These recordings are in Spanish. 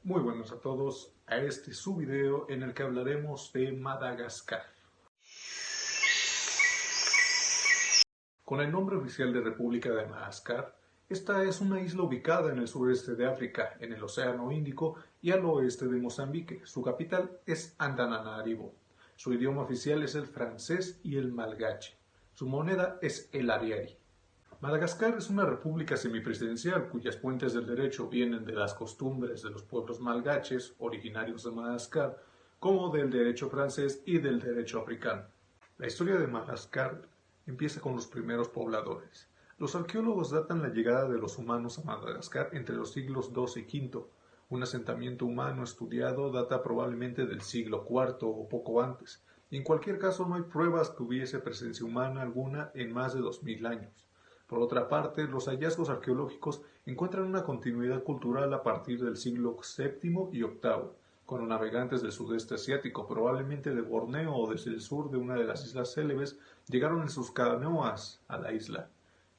Muy buenos a todos a este su video en el que hablaremos de Madagascar. Con el nombre oficial de República de Madagascar, esta es una isla ubicada en el sureste de África, en el Océano Índico y al oeste de Mozambique. Su capital es Antananarivo. Su idioma oficial es el francés y el malgache. Su moneda es el ariary. Madagascar es una república semipresidencial cuyas fuentes del derecho vienen de las costumbres de los pueblos malgaches, originarios de Madagascar, como del derecho francés y del derecho africano. La historia de Madagascar empieza con los primeros pobladores. Los arqueólogos datan la llegada de los humanos a Madagascar entre los siglos II y V. Un asentamiento humano estudiado data probablemente del siglo IV o poco antes. En cualquier caso, no hay pruebas que hubiese presencia humana alguna en más de 2000 años. Por otra parte, los hallazgos arqueológicos encuentran una continuidad cultural a partir del siglo VII y VIII, cuando navegantes del sudeste asiático, probablemente de Borneo o desde el sur de una de las islas Célebes, llegaron en sus canoas a la isla.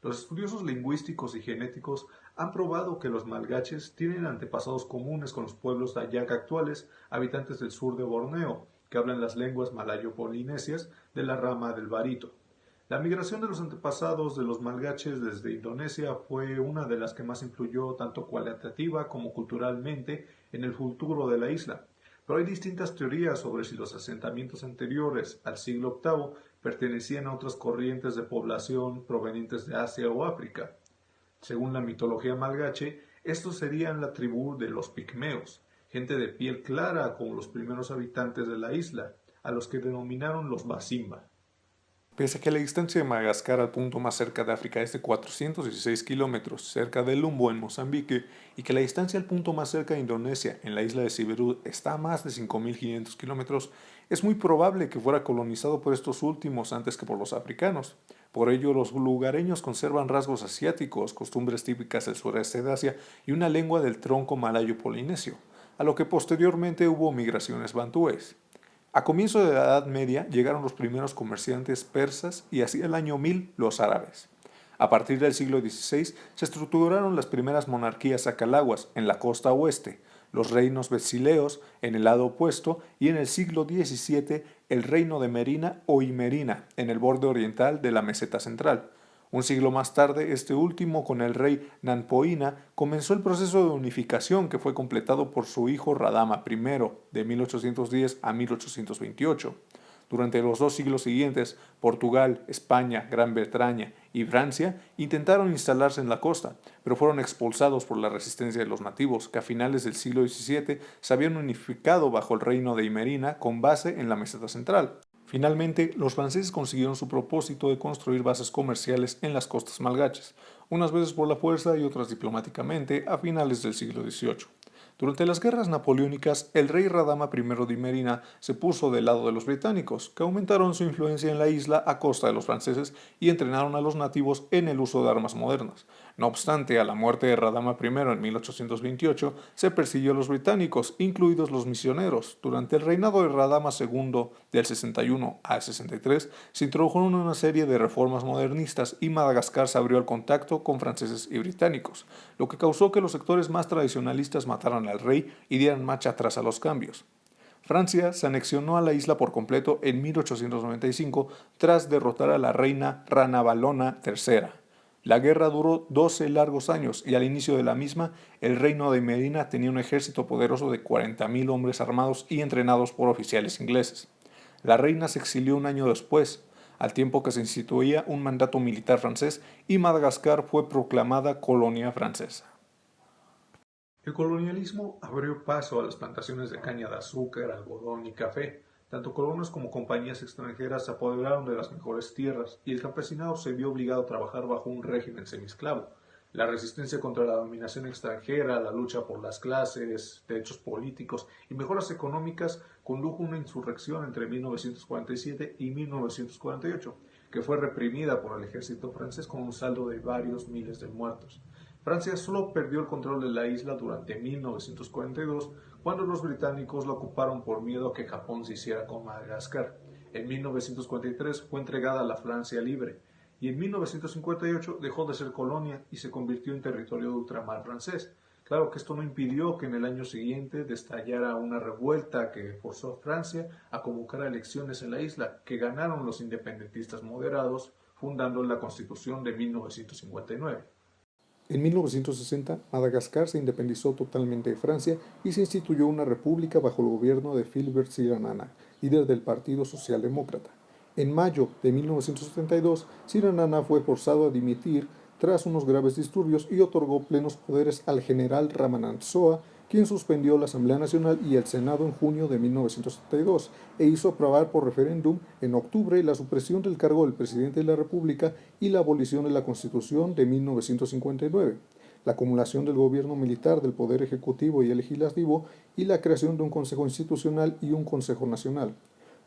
Los estudiosos lingüísticos y genéticos han probado que los malgaches tienen antepasados comunes con los pueblos dayak actuales, habitantes del sur de Borneo, que hablan las lenguas malayo-polinesias de la rama del barito. La migración de los antepasados de los malgaches desde Indonesia fue una de las que más influyó tanto cualitativa como culturalmente en el futuro de la isla, pero hay distintas teorías sobre si los asentamientos anteriores al siglo VIII pertenecían a otras corrientes de población provenientes de Asia o África. Según la mitología malgache, estos serían la tribu de los pigmeos, gente de piel clara como los primeros habitantes de la isla, a los que denominaron los Basimba. Pese a que la distancia de Madagascar al punto más cerca de África es de 416 kilómetros, cerca de Lumbo en Mozambique, y que la distancia al punto más cerca de Indonesia, en la isla de Siberut, está a más de 5.500 kilómetros, es muy probable que fuera colonizado por estos últimos antes que por los africanos. Por ello, los lugareños conservan rasgos asiáticos, costumbres típicas del sureste de Asia y una lengua del tronco malayo-polinesio, a lo que posteriormente hubo migraciones bantúes. A comienzos de la Edad Media llegaron los primeros comerciantes persas y hacia el año 1000 los árabes. A partir del siglo XVI se estructuraron las primeras monarquías acalaguas en la costa oeste, los reinos basileos en el lado opuesto y en el siglo XVII el reino de Merina o Imerina en el borde oriental de la meseta central. Un siglo más tarde, este último, con el rey Nanpoina, comenzó el proceso de unificación que fue completado por su hijo Radama I, de 1810 a 1828. Durante los 2 siglos siguientes, Portugal, España, Gran Bretaña y Francia intentaron instalarse en la costa, pero fueron expulsados por la resistencia de los nativos, que a finales del siglo XVII se habían unificado bajo el reino de Imerina con base en la meseta central. Finalmente, los franceses consiguieron su propósito de construir bases comerciales en las costas malgaches, unas veces por la fuerza y otras diplomáticamente, a finales del siglo XVIII. Durante las guerras napoleónicas, el rey Radama I de Imerina se puso del lado de los británicos, que aumentaron su influencia en la isla a costa de los franceses y entrenaron a los nativos en el uso de armas modernas. No obstante, a la muerte de Radama I en 1828, se persiguió a los británicos, incluidos los misioneros. Durante el reinado de Radama II, del 61 al 63, se introdujeron una serie de reformas modernistas y Madagascar se abrió al contacto con franceses y británicos, lo que causó que los sectores más tradicionalistas mataran al rey y dieran marcha atrás a los cambios. Francia se anexionó a la isla por completo en 1895 tras derrotar a la reina Ranavalona III. La guerra duró 12 largos años y al inicio de la misma, el reino de Medina tenía un ejército poderoso de 40.000 hombres armados y entrenados por oficiales ingleses. La reina se exilió un año después, al tiempo que se instituía un mandato militar francés y Madagascar fue proclamada colonia francesa. El colonialismo abrió paso a las plantaciones de caña de azúcar, algodón y café. Tanto colonos como compañías extranjeras se apoderaron de las mejores tierras y el campesinado se vio obligado a trabajar bajo un régimen semiesclavo. La resistencia contra la dominación extranjera, la lucha por las clases, derechos políticos y mejoras económicas condujo a una insurrección entre 1947 y 1948, que fue reprimida por el ejército francés con un saldo de varios miles de muertos. Francia solo perdió el control de la isla durante 1942, cuando los británicos la ocuparon por miedo a que Japón se hiciera con Madagascar. En 1943 fue entregada a la Francia libre, y en 1958 dejó de ser colonia y se convirtió en territorio de ultramar francés. Claro que esto no impidió que en el año siguiente destallara una revuelta que forzó a Francia a convocar a elecciones en la isla, que ganaron los independentistas moderados, fundando la Constitución de 1959. En 1960, Madagascar se independizó totalmente de Francia y se instituyó una república bajo el gobierno de Philibert Tsiranana, líder del Partido Socialdemócrata. En mayo de 1972, Tsiranana fue forzado a dimitir tras unos graves disturbios y otorgó plenos poderes al general Ramanantsoa, quien suspendió la Asamblea Nacional y el Senado en junio de 1972 e hizo aprobar por referéndum en octubre la supresión del cargo del presidente de la República y la abolición de la Constitución de 1959, la acumulación del gobierno militar del Poder Ejecutivo y el Legislativo y la creación de un Consejo Institucional y un Consejo Nacional.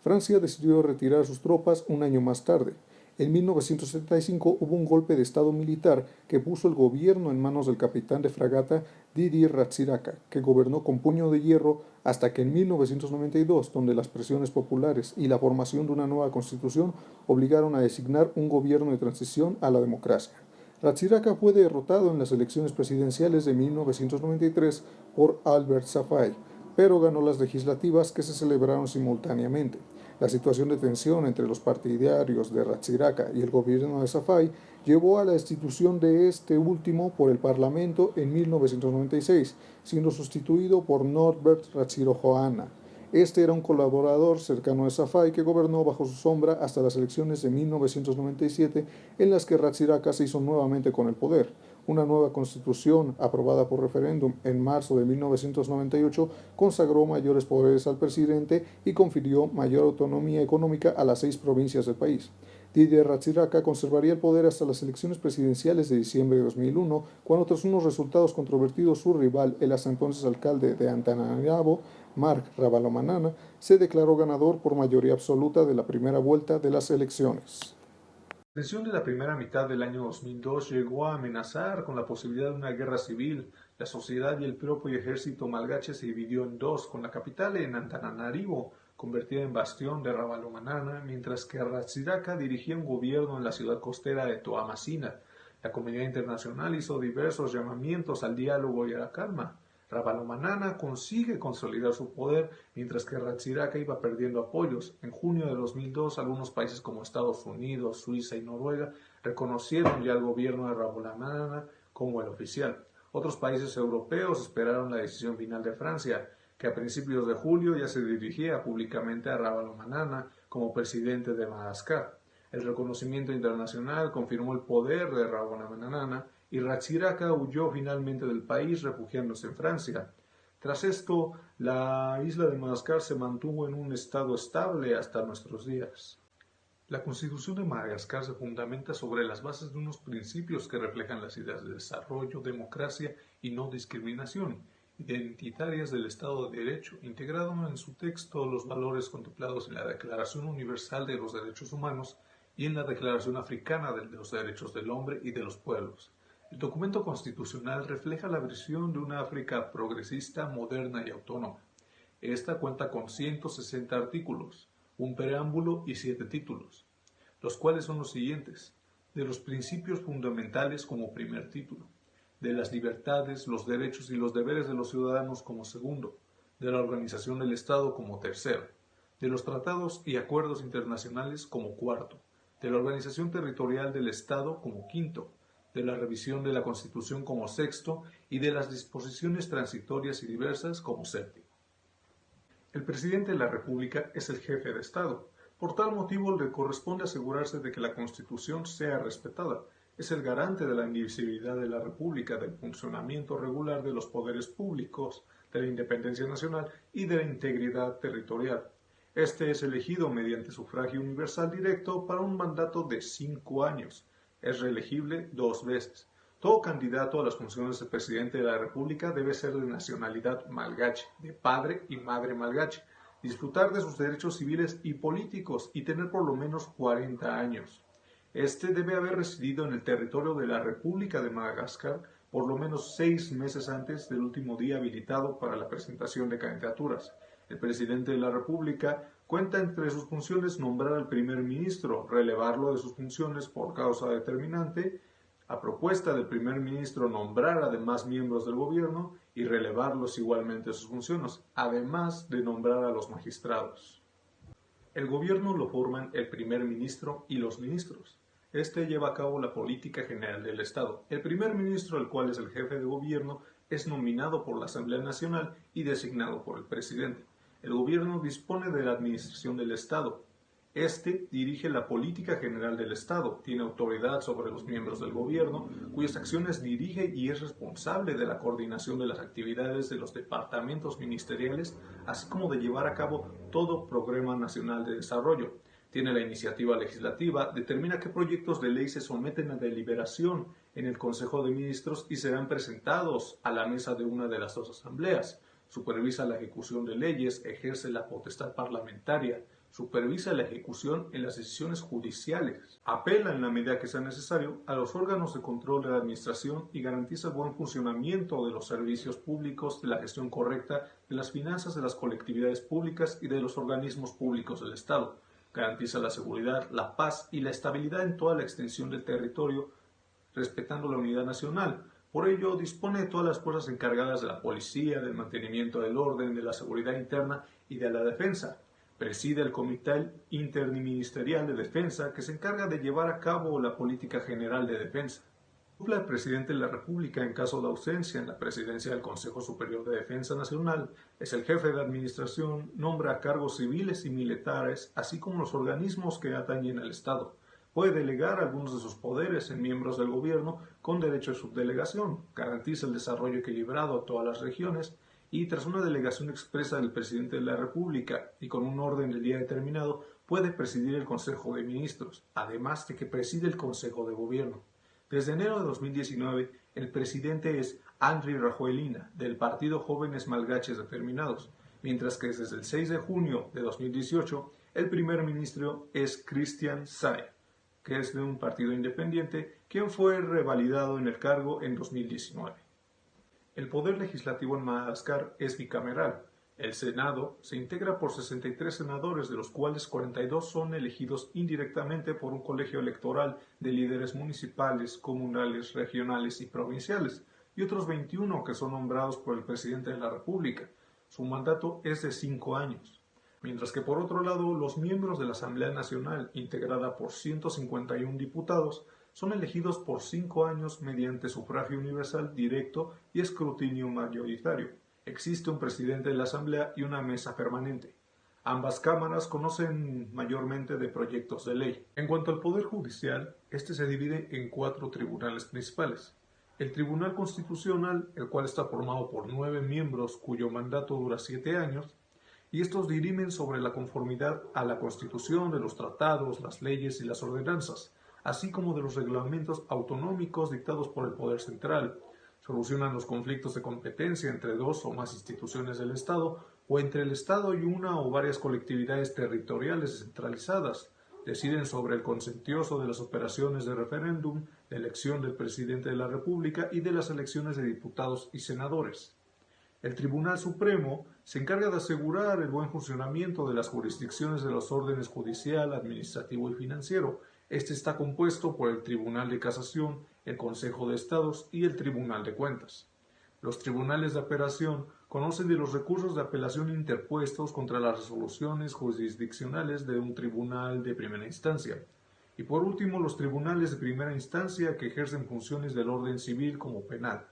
Francia decidió retirar sus tropas un año más tarde. En 1975 hubo un golpe de Estado militar que puso el gobierno en manos del capitán de fragata Didier Ratsiraka, que gobernó con puño de hierro hasta que en 1992, donde las presiones populares y la formación de una nueva constitución obligaron a designar un gobierno de transición a la democracia. Ratsiraka fue derrotado en las elecciones presidenciales de 1993 por Albert Safai, pero ganó las legislativas que se celebraron simultáneamente. La situación de tensión entre los partidarios de Ratsiraka y el gobierno de Safai llevó a la destitución de este último por el Parlamento en 1996, siendo sustituido por Norbert Ratsirojoana. Este era un colaborador cercano de Safai que gobernó bajo su sombra hasta las elecciones de 1997, en las que Ratsiraka se hizo nuevamente con el poder. Una nueva constitución, aprobada por referéndum en marzo de 1998, consagró mayores poderes al presidente y confirió mayor autonomía económica a las 6 provincias del país. Didier Ratsiraka conservaría el poder hasta las elecciones presidenciales de diciembre de 2001, cuando tras unos resultados controvertidos su rival, el hasta entonces alcalde de Antananarivo, Marc Ravalomanana, se declaró ganador por mayoría absoluta de la primera vuelta de las elecciones. La tensión de la primera mitad del año 2002 llegó a amenazar con la posibilidad de una guerra civil. La sociedad y el propio ejército malgache se dividió en dos, con la capital en Antananarivo, convertida en bastión de Ravalomanana, mientras que Ratsiraka dirigía un gobierno en la ciudad costera de Toamasina. La comunidad internacional hizo diversos llamamientos al diálogo y a la calma. Ravalomanana consigue consolidar su poder, mientras que Ratsiraka iba perdiendo apoyos. En junio de 2002, algunos países como Estados Unidos, Suiza y Noruega reconocieron ya al gobierno de Ravalomanana como el oficial. Otros países europeos esperaron la decisión final de Francia, que a principios de julio ya se dirigía públicamente a Ravalomanana como presidente de Madagascar. El reconocimiento internacional confirmó el poder de Ravalomanana y Ratsiraka huyó finalmente del país, refugiándose en Francia. Tras esto, la isla de Madagascar se mantuvo en un estado estable hasta nuestros días. La Constitución de Madagascar se fundamenta sobre las bases de unos principios que reflejan las ideas de desarrollo, democracia y no discriminación, identitarias del Estado de Derecho, integrado en su texto los valores contemplados en la Declaración Universal de los Derechos Humanos y en la Declaración Africana de los Derechos del Hombre y de los Pueblos. El documento constitucional refleja la visión de una África progresista, moderna y autónoma. Esta cuenta con 160 artículos, un preámbulo y 7 títulos, los cuales son los siguientes: de los principios fundamentales como primer título, de las libertades, los derechos y los deberes de los ciudadanos como segundo, de la organización del Estado como tercero, de los tratados y acuerdos internacionales como cuarto, de la organización territorial del Estado como quinto, de la revisión de la Constitución como sexto y de las disposiciones transitorias y diversas como séptimo. El presidente de la República es el jefe de Estado. Por tal motivo le corresponde asegurarse de que la Constitución sea respetada. Es el garante de la indivisibilidad de la República, del funcionamiento regular de los poderes públicos, de la independencia nacional y de la integridad territorial. Este es elegido mediante sufragio universal directo para un mandato de 5 años. Es reelegible 2 veces. Todo candidato a las funciones de presidente de la República debe ser de nacionalidad malgache, de padre y madre malgache, disfrutar de sus derechos civiles y políticos y tener por lo menos 40 años. Este debe haber residido en el territorio de la República de Madagascar por lo menos 6 meses antes del último día habilitado para la presentación de candidaturas. El presidente de la República cuenta entre sus funciones nombrar al primer ministro, relevarlo de sus funciones por causa determinante, A propuesta del primer ministro nombrar además miembros del gobierno y relevarlos igualmente sus funciones, además de nombrar a los magistrados. El gobierno lo forman el primer ministro y los ministros. Este lleva a cabo la política general del Estado. El primer ministro, el cual es el jefe de gobierno, es nominado por la Asamblea Nacional y designado por el presidente. El gobierno dispone de la administración del Estado. Este dirige la política general del Estado, tiene autoridad sobre los miembros del gobierno, cuyas acciones dirige y es responsable de la coordinación de las actividades de los departamentos ministeriales, así como de llevar a cabo todo programa nacional de desarrollo. Tiene la iniciativa legislativa, determina qué proyectos de ley se someten a deliberación en el Consejo de Ministros y serán presentados a la mesa de una de las dos asambleas. Supervisa la ejecución de leyes, ejerce la potestad parlamentaria, supervisa la ejecución en las decisiones judiciales, apela en la medida que sea necesario a los órganos de control de la administración y garantiza el buen funcionamiento de los servicios públicos, de la gestión correcta de las finanzas de las colectividades públicas y de los organismos públicos del Estado. Garantiza la seguridad, la paz y la estabilidad en toda la extensión del territorio, respetando la unidad nacional. Por ello, dispone de todas las fuerzas encargadas de la policía, del mantenimiento del orden, de la seguridad interna y de la defensa. Preside el Comité Interministerial de Defensa, que se encarga de llevar a cabo la política general de defensa. Cumple el presidente de la República en caso de ausencia en la presidencia del Consejo Superior de Defensa Nacional. Es el jefe de administración, nombra a cargos civiles y militares, así como los organismos que atañen al Estado. Puede delegar algunos de sus poderes en miembros del gobierno con derecho de subdelegación, garantiza el desarrollo equilibrado a todas las regiones y tras una delegación expresa del presidente de la República y con un orden del día determinado, puede presidir el Consejo de Ministros, además de que preside el Consejo de Gobierno. Desde enero de 2019, el presidente es Andry Rajoelina, del partido Jóvenes Malgaches Determinados, mientras que desde el 6 de junio de 2018, el primer ministro es Christian Sae, que es de un partido independiente, quien fue revalidado en el cargo en 2019. El poder legislativo en Madagascar es bicameral. El Senado se integra por 63 senadores, de los cuales 42 son elegidos indirectamente por un colegio electoral de líderes municipales, comunales, regionales y provinciales, y otros 21 que son nombrados por el presidente de la República. Su mandato es de 5 años. Mientras que por otro lado, los miembros de la Asamblea Nacional, integrada por 151 diputados, son elegidos por 5 años mediante sufragio universal directo y escrutinio mayoritario. Existe un presidente de la Asamblea y una mesa permanente. Ambas cámaras conocen mayormente de proyectos de ley. En cuanto al Poder Judicial, este se divide en 4 tribunales principales. El Tribunal Constitucional, el cual está formado por 9 miembros cuyo mandato dura 7 años, y estos dirimen sobre la conformidad a la Constitución de los tratados, las leyes y las ordenanzas, así como de los reglamentos autonómicos dictados por el Poder Central. Solucionan los conflictos de competencia entre 2 o más instituciones del Estado o entre el Estado y una o varias colectividades territoriales descentralizadas. Deciden sobre el consentioso de las operaciones de referéndum, de elección del presidente de la República y de las elecciones de diputados y senadores. El Tribunal Supremo se encarga de asegurar el buen funcionamiento de las jurisdicciones de los órdenes judicial, administrativo y financiero. Este está compuesto por el Tribunal de Casación, el Consejo de Estados y el Tribunal de Cuentas. Los tribunales de apelación conocen de los recursos de apelación interpuestos contra las resoluciones jurisdiccionales de un tribunal de primera instancia. Y por último, los tribunales de primera instancia que ejercen funciones del orden civil como penal.